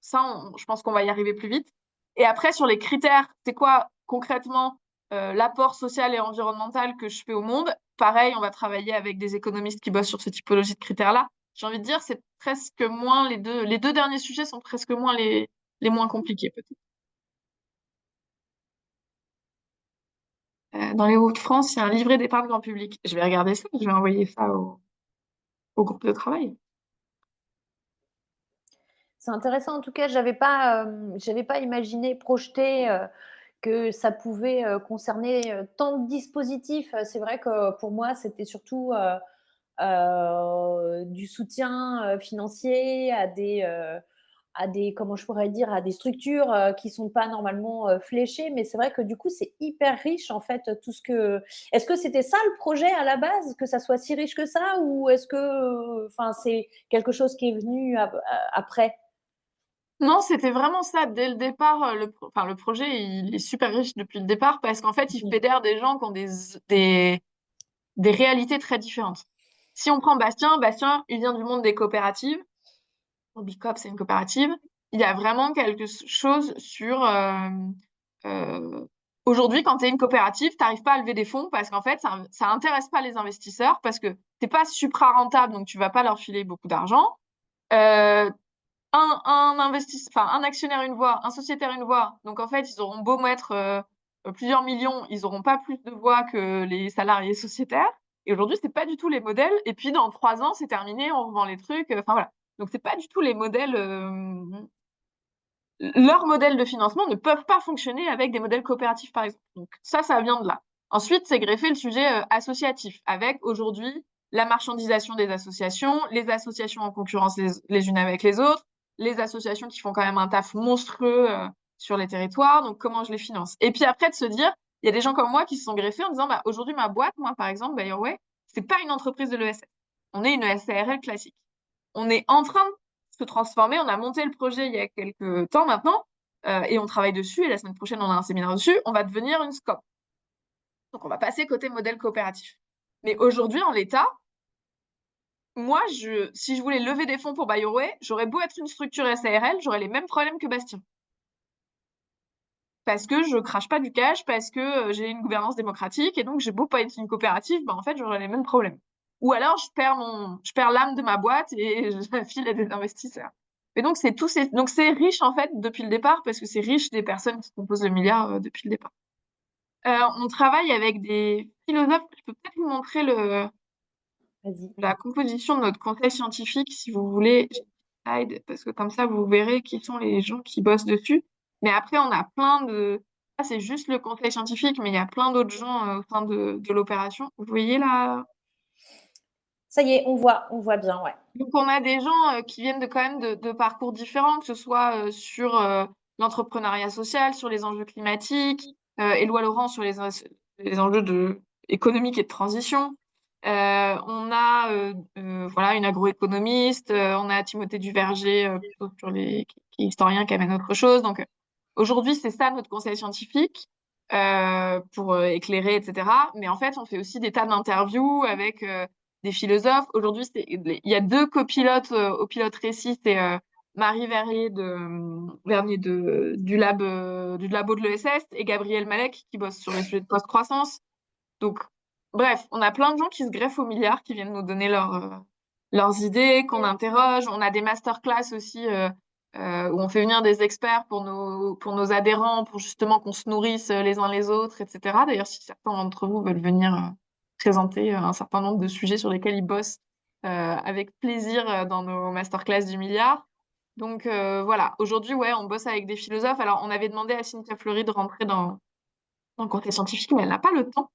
Speaker 2: ça, je pense qu'on va y arriver plus vite. Et après, sur les critères, c'est quoi concrètement l'apport social et environnemental que je fais au monde? Pareil, on va travailler avec des économistes qui bossent sur ce typologie de critères-là. J'ai envie de dire, c'est presque moins les deux derniers sujets sont presque moins les moins compliqués, peut-être. Dans les Hauts-de-France, il y a un livret d'épargne grand public. Je vais regarder ça, je vais envoyer ça au groupe de travail.
Speaker 1: C'est intéressant. En tout cas, j'avais pas imaginé, projeté que ça pouvait concerner tant de dispositifs. C'est vrai que pour moi, c'était surtout du soutien financier à des, comment je pourrais dire, à des structures qui sont pas normalement fléchées. Mais c'est vrai que du coup, c'est hyper riche en fait. Tout ce que. Est-ce que c'était ça le projet à la base, que ça soit si riche que ça, ou est-ce que, enfin, c'est quelque chose qui est venu après?
Speaker 2: Non, c'était vraiment ça. Dès le départ, le projet, il est super riche depuis le départ parce qu'en fait, il fédère des gens qui ont des réalités très différentes. Si on prend Bastien, il vient du monde des coopératives. Bicoop, c'est une coopérative. Il y a vraiment quelque chose sur... aujourd'hui, quand tu es une coopérative, tu n'arrives pas à lever des fonds parce qu'en fait, ça intéresse pas les investisseurs parce que tu n'es pas supra-rentable, donc tu vas pas leur filer beaucoup d'argent. Un actionnaire une voix, un sociétaire une voix. Donc en fait, ils auront beau mettre plusieurs millions, ils n'auront pas plus de voix que les salariés sociétaires. Et aujourd'hui, c'est pas du tout les modèles. Et puis dans 3 ans, c'est terminé, on revend les trucs. Enfin voilà. Donc c'est pas du tout les modèles. Leurs modèles de financement ne peuvent pas fonctionner avec des modèles coopératifs, par exemple. Donc ça vient de là. Ensuite, c'est greffé le sujet associatif, avec aujourd'hui la marchandisation des associations, les associations en concurrence les unes avec les autres, les associations qui font quand même un taf monstrueux sur les territoires, donc comment je les finance? Et puis après, de se dire, il y a des gens comme moi qui se sont greffés en disant, bah, aujourd'hui, ma boîte, moi, par exemple, Bayerway, c'est pas une entreprise de l'ESS. On est une SARL classique. On est en train de se transformer. On a monté le projet il y a quelques temps maintenant et on travaille dessus. Et la semaine prochaine, on a un séminaire dessus. On va devenir une SCOP. Donc, on va passer côté modèle coopératif. Mais aujourd'hui, en l'état, moi, si je voulais lever des fonds pour Bayerway, j'aurais beau être une structure SARL, j'aurais les mêmes problèmes que Bastien. Parce que je crache pas du cash, parce que j'ai une gouvernance démocratique, et donc j'ai beau pas être une coopérative, bah, en fait, j'aurais les mêmes problèmes. Ou alors, je perds l'âme de ma boîte et je la file à des investisseurs. Et donc, c'est riche, en fait, depuis le départ, parce que c'est riche des personnes qui composent le milliard depuis le départ. On travaille avec des philosophes. Je peux peut-être vous montrer
Speaker 1: Vas-y.
Speaker 2: la composition de notre conseil scientifique, si vous voulez. slide, parce que comme ça, vous verrez qui sont les gens qui bossent dessus. Mais après, on a plein de... Ça, c'est juste le conseil scientifique, mais il y a plein d'autres gens au sein de l'opération. Vous voyez là?
Speaker 1: Ça y est, on voit bien, ouais.
Speaker 2: Donc, on a des gens qui viennent quand même de parcours différents, que ce soit sur l'entrepreneuriat social, sur les enjeux climatiques, Éloi Laurent sur les enjeux économiques et de transition. On a voilà, une agroéconomiste, on a Timothée Duverger plutôt qui est historien, qui amène autre chose. Donc, aujourd'hui, c'est ça notre conseil scientifique pour éclairer, etc. Mais en fait, on fait aussi des tas d'interviews avec des philosophes. Aujourd'hui, il y a 2 copilotes au pilote récit, c'est Marie Vernier du labo de l'ESS et Gabriel Malek qui bosse sur les sujets de post-croissance. Donc, bref, on a plein de gens qui se greffent au milliard, qui viennent nous donner leurs idées, qu'on interroge. On a des masterclass aussi où on fait venir des experts pour nos adhérents, pour justement qu'on se nourrisse les uns les autres, etc. D'ailleurs, si certains d'entre vous veulent venir présenter un certain nombre de sujets sur lesquels ils bossent avec plaisir dans nos masterclass du milliard. Donc voilà, aujourd'hui, ouais, on bosse avec des philosophes. Alors, on avait demandé à Cynthia Fleury de rentrer dans le conseil scientifique, mais elle n'a pas le temps.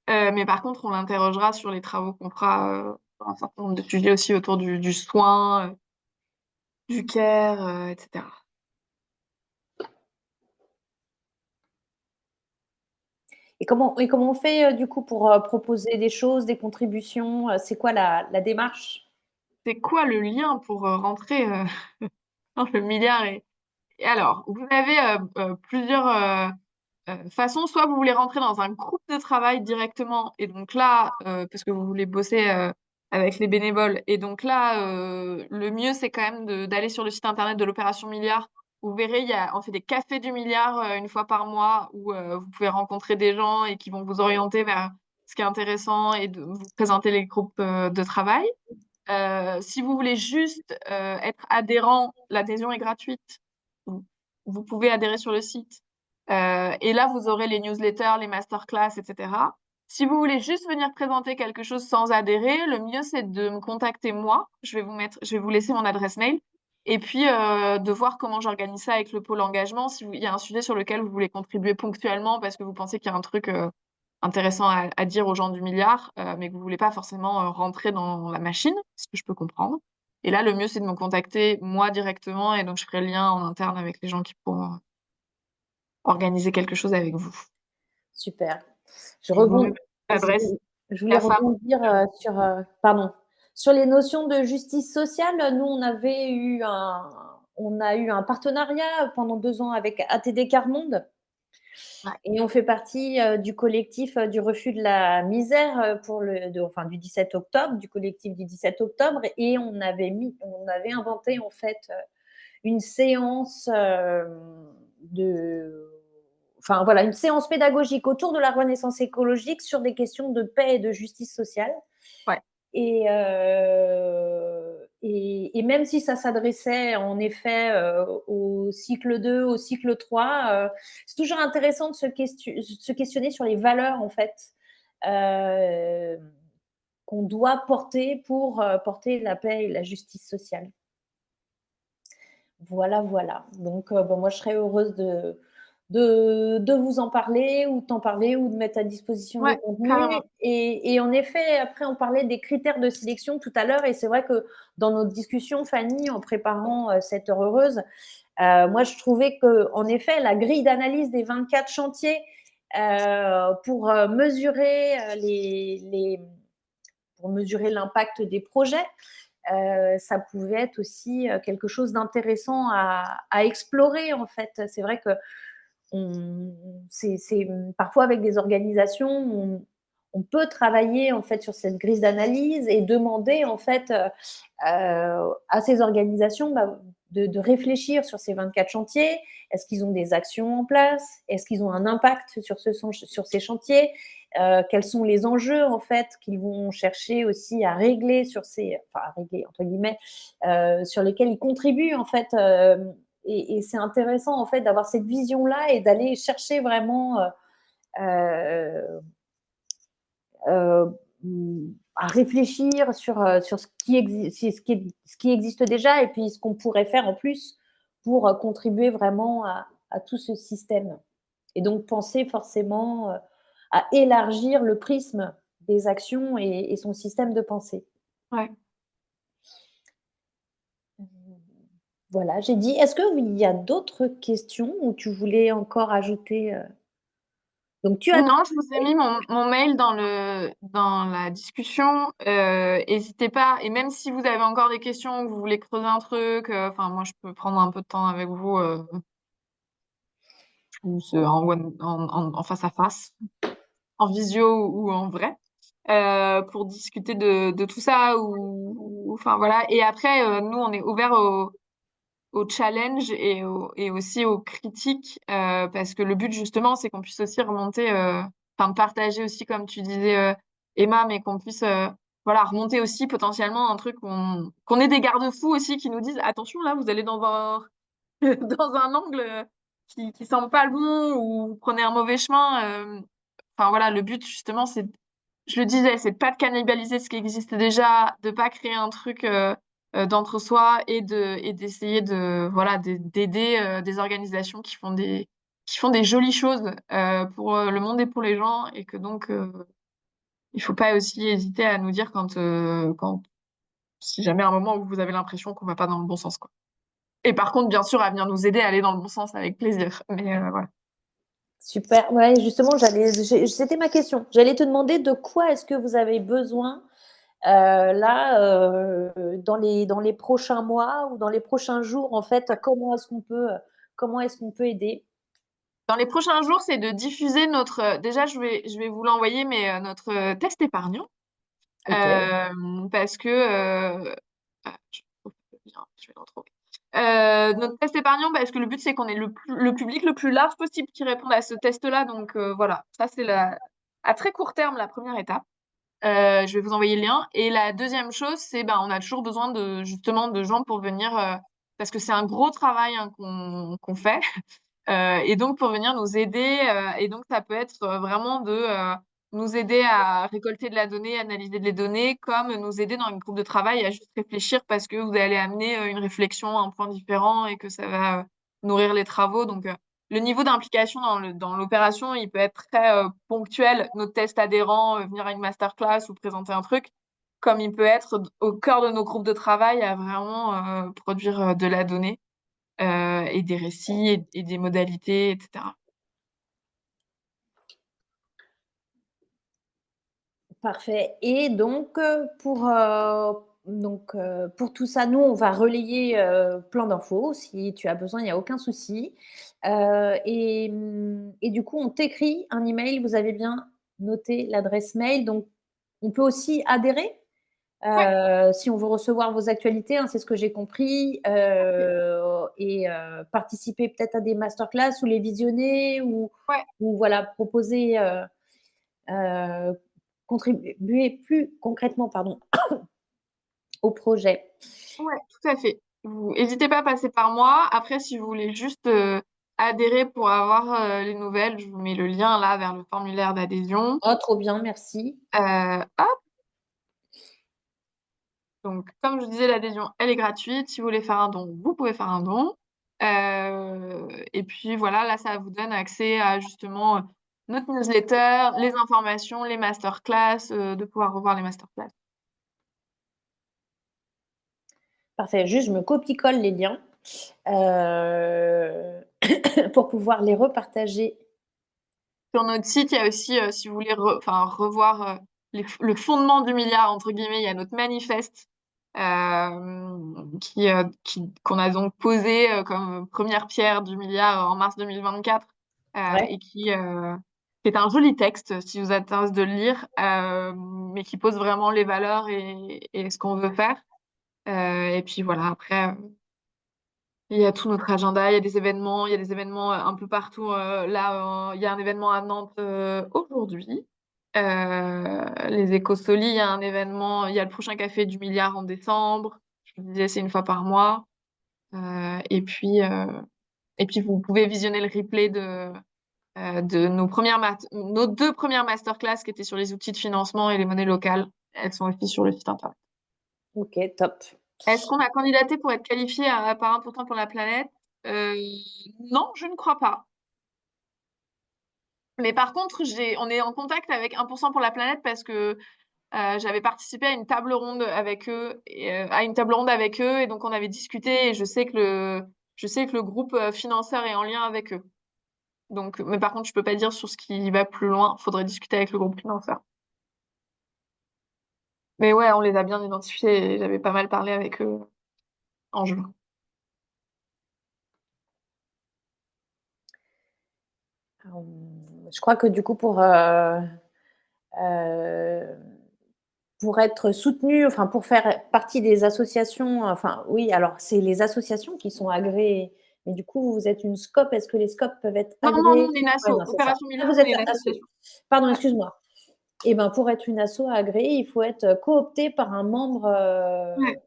Speaker 2: Mais par contre, on l'interrogera sur les travaux qu'on fera sur un certain nombre de sujets aussi autour du soin, du care, etc.
Speaker 1: Et comment on fait du coup pour proposer des choses, des contributions? C'est quoi la démarche?
Speaker 2: C'est quoi le lien pour rentrer dans le milliard et alors, vous avez plusieurs façons. Soit vous voulez rentrer dans un groupe de travail directement, et donc là, parce que vous voulez bosser avec les bénévoles, et donc là, le mieux, c'est quand même d'aller sur le site internet de l'Opération Milliard. Vous verrez, on fait des cafés du milliard une fois par mois où vous pouvez rencontrer des gens et qui vont vous orienter vers ce qui est intéressant et de vous présenter les groupes de travail. Si vous voulez juste être adhérent, l'adhésion est gratuite. Vous pouvez adhérer sur le site. Et là, vous aurez les newsletters, les masterclass, etc. Si vous voulez juste venir présenter quelque chose sans adhérer, le mieux, c'est de me contacter moi. Je vais vous laisser mon adresse mail. Et puis, de voir comment j'organise ça avec le pôle engagement. Il y a un sujet sur lequel vous voulez contribuer ponctuellement parce que vous pensez qu'il y a un truc intéressant à dire aux gens du milliard, mais que vous voulez pas forcément rentrer dans la machine, ce que je peux comprendre. Et là, le mieux, c'est de me contacter moi directement, et donc je ferai le lien en interne avec les gens qui pourront organiser quelque chose avec vous.
Speaker 1: Super.
Speaker 2: Et vous me l'adresse
Speaker 1: Je voulais rebondir sur les notions de justice sociale. Nous, on a eu un partenariat pendant 2 ans avec ATD Quart Monde.
Speaker 2: Ouais.
Speaker 1: Et on fait partie du collectif du refus de la misère du 17 octobre, du collectif du 17 octobre. Et on avait inventé en fait une séance une séance pédagogique autour de la renaissance écologique sur des questions de paix et de justice sociale.
Speaker 2: Ouais.
Speaker 1: Et même si ça s'adressait en effet au cycle 2, au cycle 3, c'est toujours intéressant de se questionner sur les valeurs en fait qu'on doit porter pour porter la paix et la justice sociale. Voilà. Donc, moi, je serais heureuse de vous en parler ou de t'en parler ou de mettre à disposition des contenus. Et en effet, après, on parlait des critères de sélection tout à l'heure. Et c'est vrai que dans notre discussion, Fanny, en préparant cette heure heureuse, moi, je trouvais qu'en effet, la grille d'analyse des 24 chantiers pour mesurer l'impact des projets, ça pouvait être aussi quelque chose d'intéressant à explorer en fait. C'est vrai que c'est parfois avec des organisations, on peut travailler en fait sur cette grille d'analyse et demander en fait à ces organisations de réfléchir sur ces 24 chantiers. Est-ce qu'ils ont des actions en place? Est-ce qu'ils ont un impact sur ces chantiers? Quels sont les enjeux en fait qu'ils vont chercher aussi à régler entre guillemets, sur lesquels ils contribuent en fait. Et c'est intéressant en fait d'avoir cette vision-là et d'aller chercher vraiment à réfléchir sur ce qui existe déjà et puis ce qu'on pourrait faire en plus pour contribuer vraiment à tout ce système. Et donc penser forcément à élargir le prisme des actions et son système de pensée.
Speaker 2: Ouais.
Speaker 1: Voilà, j'ai dit. Est-ce qu'il y a d'autres questions ou tu voulais encore ajouter Donc tu as
Speaker 2: Non, je vous ai mis mon mail dans la discussion. N'hésitez pas. Et même si vous avez encore des questions, vous voulez creuser un truc, enfin, moi, je peux prendre un peu de temps avec vous, en face à face, en visio ou en vrai, pour discuter de tout ça. Enfin, voilà. Et après, nous, on est ouvert au challenge et aussi aux critiques, parce que le but justement c'est qu'on puisse aussi remonter, enfin partager aussi comme tu disais, Emma, mais qu'on puisse voilà, remonter aussi potentiellement un truc qu'on ait des garde-fous aussi qui nous disent attention là vous allez dans un dans un angle qui semble pas le bon ou vous prenez un mauvais chemin. Enfin voilà, le but justement c'est, je le disais, c'est de pas de cannibaliser ce qui existe déjà, de pas créer un truc d'entre-soi et d'essayer d'aider des organisations qui font des jolies choses pour le monde et pour les gens, et que donc il faut pas aussi hésiter à nous dire quand si jamais à un moment où vous avez l'impression qu'on va pas dans le bon sens, quoi. Et par contre, bien sûr, à venir nous aider à aller dans le bon sens avec plaisir. Mais voilà.
Speaker 1: Super. Ouais, justement, c'était ma question. J'allais te demander de quoi est-ce que vous avez besoin là dans les prochains mois ou dans les prochains jours. En fait, comment est-ce qu'on peut aider?
Speaker 2: Dans les prochains jours, c'est de diffuser notre. Déjà, je vais vous l'envoyer, mais notre test épargnant.
Speaker 1: Ok.
Speaker 2: Parce que. Je trouve le lien, je vais le retrouver. Notre test épargnant, parce que le but, c'est qu'on ait le public le plus large possible qui réponde à ce test-là. Donc voilà, ça, c'est à très court terme la première étape. Je vais vous envoyer le lien. Et la deuxième chose, c'est on a toujours besoin justement de gens pour venir, parce que c'est un gros travail hein, qu'on fait. Et donc pour venir nous aider, et donc ça peut être vraiment de nous aider à récolter de la donnée, analyser les données, comme nous aider dans une groupe de travail à juste réfléchir parce que vous allez amener une réflexion, un point différent et que ça va nourrir les travaux. Donc le niveau d'implication dans l'opération, il peut être très ponctuel, nos tests adhérents, venir à une masterclass ou présenter un truc, comme il peut être au cœur de nos groupes de travail à vraiment produire de la donnée et des récits et des modalités, etc.
Speaker 1: Parfait. Et pour tout ça, nous, on va relayer plein d'infos. Si tu as besoin, il n'y a aucun souci. Et du coup, on t'écrit un email. Vous avez bien noté l'adresse mail. Donc, on peut aussi adhérer
Speaker 2: Ouais,
Speaker 1: si on veut recevoir vos actualités, hein, c'est ce que j'ai compris, et participer peut-être à des masterclass ou les visionner
Speaker 2: ouais,
Speaker 1: ou voilà, proposer, euh, contribuer plus concrètement pardon, au projet.
Speaker 2: ouais, tout à fait. Vous n'hésitez pas à passer par moi. Après, si vous voulez juste adhérer pour avoir les nouvelles, je vous mets le lien là vers le formulaire d'adhésion.
Speaker 1: Oh, trop bien, merci.
Speaker 2: Hop. Donc, comme je vous disais, l'adhésion, elle est gratuite. Si vous voulez faire un don, vous pouvez faire un don. Et puis voilà, là, ça vous donne accès à justement notre newsletter, les informations, les masterclass, de pouvoir revoir les masterclass.
Speaker 1: Parfait, juste je me copie-colle les liens euh, pour pouvoir les repartager.
Speaker 2: Sur notre site, il y a aussi, si vous voulez revoir le fondement du milliard, entre guillemets, il y a notre manifeste qu'on a donc posé comme première pierre du milliard en mars 2024
Speaker 1: Ouais.
Speaker 2: et qui est un joli texte, si vous intéresse de le lire, mais qui pose vraiment les valeurs et ce qu'on veut faire. Et puis voilà, après, il y a tout notre agenda, il y a des événements un peu partout. Là, il y a un événement à Nantes aujourd'hui. Les Écosolis, il y a un événement, il y a le prochain Café du Milliard en décembre. Je vous disais, c'est une fois par mois. Euh, et puis, euh, et puis, vous pouvez visionner le replay de nos 2 premières masterclass qui étaient sur les outils de financement et les monnaies locales. Elles sont aussi sur le site internet.
Speaker 1: Ok, top.
Speaker 2: Est-ce qu'on a candidaté pour être qualifié par 1% pour la planète? Non, je ne crois pas. Mais par contre, on est en contact avec 1% pour la planète parce que j'avais participé à une table ronde avec eux, et donc on avait discuté, et je sais que le groupe financeur est en lien avec eux. Donc, mais par contre, je peux pas dire sur ce qui va plus loin. Faudrait discuter avec le groupe financeur. Mais ouais, on les a bien identifiés et j'avais pas mal parlé avec eux en juin.
Speaker 1: Je crois que du coup, pour être soutenu, enfin pour faire partie des associations, enfin oui, alors c'est les associations qui sont agréées, mais du coup vous êtes une SCOP, est-ce que les SCOP peuvent être
Speaker 2: Non,
Speaker 1: agréées?
Speaker 2: non, nous, on est une asso.
Speaker 1: Ouais, non, c'est ça.
Speaker 2: Opération
Speaker 1: Ah,
Speaker 2: Milliard,
Speaker 1: vous
Speaker 2: on
Speaker 1: êtes
Speaker 2: est une
Speaker 1: asso.
Speaker 2: association.
Speaker 1: Pardon, excuse-moi. Et ben pour être une asso agréée, il faut être coopté par un membre,
Speaker 2: Ouais.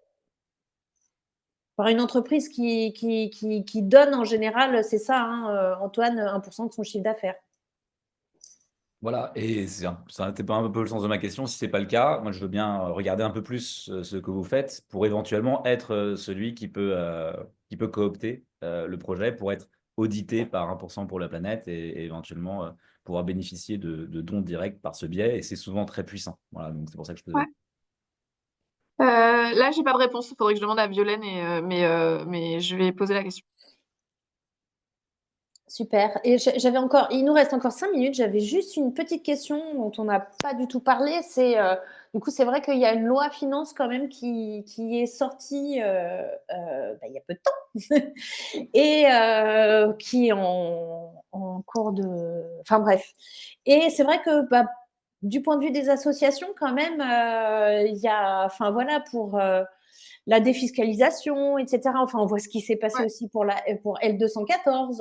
Speaker 1: par une entreprise qui donne en général, c'est ça, hein, Antoine, 1% de son chiffre d'affaires.
Speaker 3: Voilà, et ça n'était pas un peu le sens de ma question. Si ce n'est pas le cas, moi je veux bien regarder un peu plus ce que vous faites pour éventuellement être celui qui peut coopter le projet pour être audité par 1% pour la planète et éventuellement pouvoir bénéficier de dons directs par ce biais. Et c'est souvent très puissant. Voilà, donc c'est pour ça que je posais.
Speaker 2: Ouais. Là, j'ai pas de réponse. Il faudrait que je demande à Violaine, mais je vais poser la question.
Speaker 1: Super. Et il nous reste encore 5 minutes. J'avais juste une petite question dont on n'a pas du tout parlé. Du coup, c'est vrai qu'il y a une loi finance quand même qui est sortie il y a peu de temps et qui est en cours de. Enfin bref. Et c'est vrai que du point de vue des associations, quand même, il y a. Enfin voilà, pour la défiscalisation, etc. Enfin, on voit ce qui s'est passé
Speaker 2: Ouais.
Speaker 1: aussi pour L214.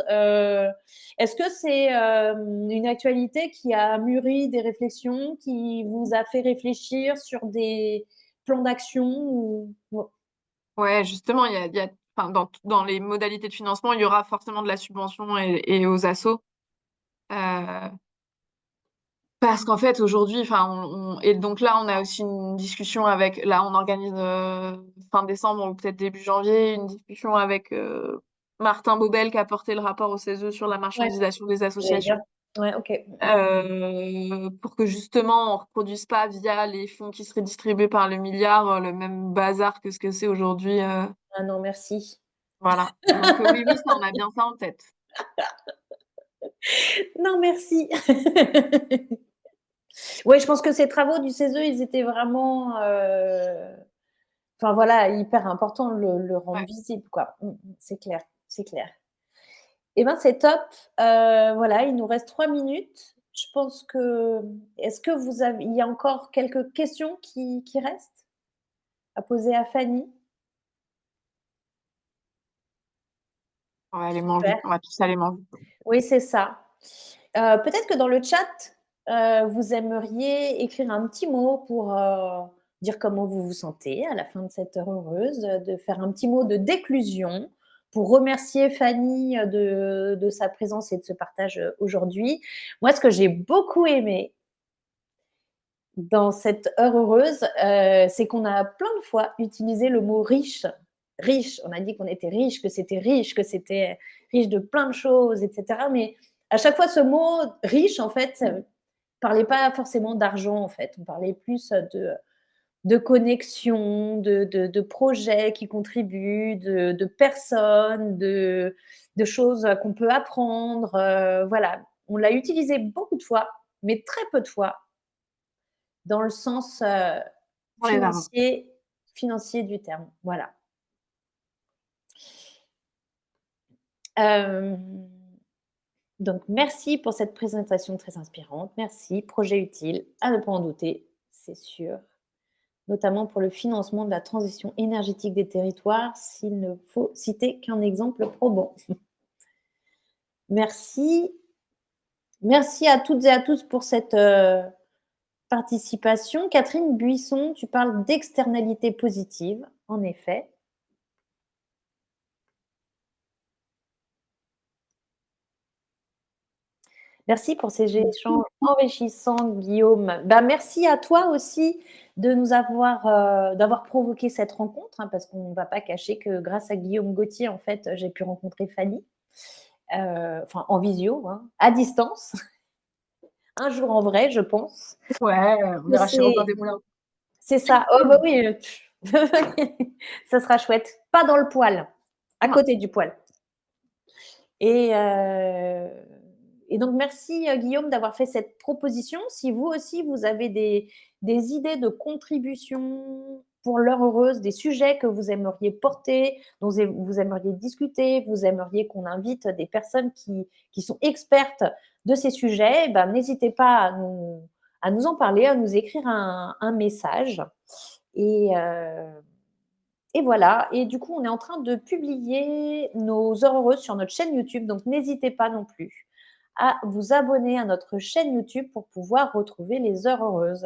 Speaker 1: Est-ce que c'est une actualité qui a mûri des réflexions, qui vous a fait réfléchir sur des plans d'action ou...
Speaker 2: Ouais, justement, enfin, dans les modalités de financement, il y aura forcément de la subvention et aux assos. Parce qu'en fait, aujourd'hui, enfin, et donc là, on a aussi une discussion là, on organise fin décembre ou peut-être début janvier, une discussion avec Martin Bobel qui a porté le rapport au CESE sur la marchandisation des associations.
Speaker 1: Ouais, ok.
Speaker 2: Pour que justement, on reproduise pas via les fonds qui seraient distribués par le milliard le même bazar que ce que c'est aujourd'hui.
Speaker 1: Ah non, merci.
Speaker 2: Voilà. Donc oui, ça, on a bien ça en tête.
Speaker 1: Non, merci. Oui, je pense que ces travaux du CESE, ils étaient vraiment, enfin voilà, hyper importants de le rendre
Speaker 2: Ouais.
Speaker 1: visible, quoi. C'est clair, c'est clair. Eh ben, c'est top. Voilà, il nous reste 3 minutes. Je pense que est-ce que il y a encore quelques questions qui restent à poser à Fanny?
Speaker 2: On va aller manger.
Speaker 1: Super.
Speaker 2: On va tous aller manger.
Speaker 1: Oui, c'est ça. Peut-être que dans le chat, vous aimeriez écrire un petit mot pour, dire comment vous vous sentez à la fin de cette heure heureuse, de faire un petit mot de déclusion pour remercier Fanny, de sa présence et de ce partage, aujourd'hui. Moi, ce que j'ai beaucoup aimé dans cette heure heureuse, c'est qu'on a plein de fois utilisé le mot riche. Riche, on a dit qu'on était riche, que c'était riche de plein de choses, etc. Mais à chaque fois, ce mot riche, en fait, ça ne parlait pas forcément d'argent, en fait. On parlait plus de connexion, de projets qui contribuent, de personnes, de choses qu'on peut apprendre. Voilà, on l'a utilisé beaucoup de fois, mais très peu de fois dans le sens
Speaker 2: Pour les armes.
Speaker 1: financier du terme. Voilà. Donc, merci pour cette présentation très inspirante. Merci. Projet utile, à ne pas en douter, c'est sûr. Notamment pour le financement de la transition énergétique des territoires, s'il ne faut citer qu'un exemple probant. Merci. Merci à toutes et à tous pour cette participation. Catherine Buisson, tu parles d'externalité positive, en effet. Merci pour ces échanges enrichissants, Guillaume. Ben, merci à toi aussi de nous d'avoir provoqué cette rencontre, hein, parce qu'on ne va pas cacher que grâce à Guillaume Gauthier, en fait, j'ai pu rencontrer Fanny, enfin en visio, hein, à distance, un jour en vrai, je pense.
Speaker 2: Ouais, on ira chez Robin des Moulins.
Speaker 1: C'est ça. Oh bah oui, ça sera chouette. Pas dans le poêle, à
Speaker 2: Non.
Speaker 1: côté du poêle. Et donc, merci Guillaume d'avoir fait cette proposition. Si vous aussi, vous avez des idées de contribution pour l'heure heureuse, des sujets que vous aimeriez porter, dont vous aimeriez discuter, vous aimeriez qu'on invite des personnes qui sont expertes de ces sujets, ben, n'hésitez pas à nous en parler, à nous écrire un message. Et voilà. Et du coup, on est en train de publier nos heures heureuses sur notre chaîne YouTube. Donc, n'hésitez pas non plus à vous abonner à notre chaîne YouTube pour pouvoir retrouver les heures heureuses.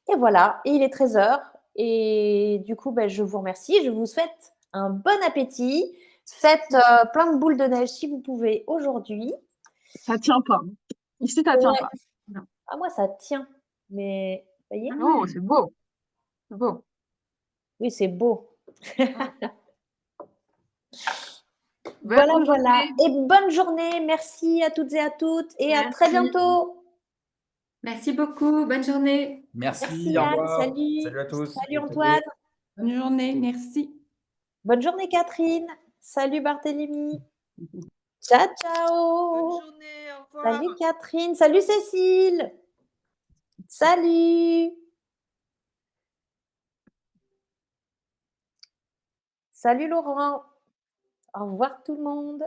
Speaker 1: Et voilà. Et il est 13h. Et du coup, ben, je vous remercie. Je vous souhaite un bon appétit. Faites plein de boules de neige si vous pouvez aujourd'hui.
Speaker 2: Ça tient pas. Ici, ça tient
Speaker 1: Ouais.
Speaker 2: pas.
Speaker 1: Ah, moi, ça tient. Mais, vous voyez?
Speaker 2: Oh, c'est beau. C'est beau.
Speaker 1: Oui, c'est beau.
Speaker 2: Bonne
Speaker 1: Voilà, voilà.
Speaker 2: journée.
Speaker 1: Et bonne journée. Merci à toutes et à toutes. Et à très
Speaker 6: Merci.
Speaker 1: bientôt.
Speaker 6: Merci beaucoup. Bonne journée.
Speaker 3: Merci,
Speaker 1: Merci
Speaker 3: au
Speaker 1: Anne.
Speaker 3: revoir.
Speaker 1: Salut.
Speaker 3: Salut à tous.
Speaker 1: Salut Antoine.
Speaker 6: Bonne journée. Merci.
Speaker 1: Bonne journée Catherine. Salut Barthélémy. Ciao, ciao.
Speaker 2: Bonne journée. Au revoir.
Speaker 1: Salut Catherine. Salut Cécile. Salut. Salut Laurent. Au revoir tout le monde.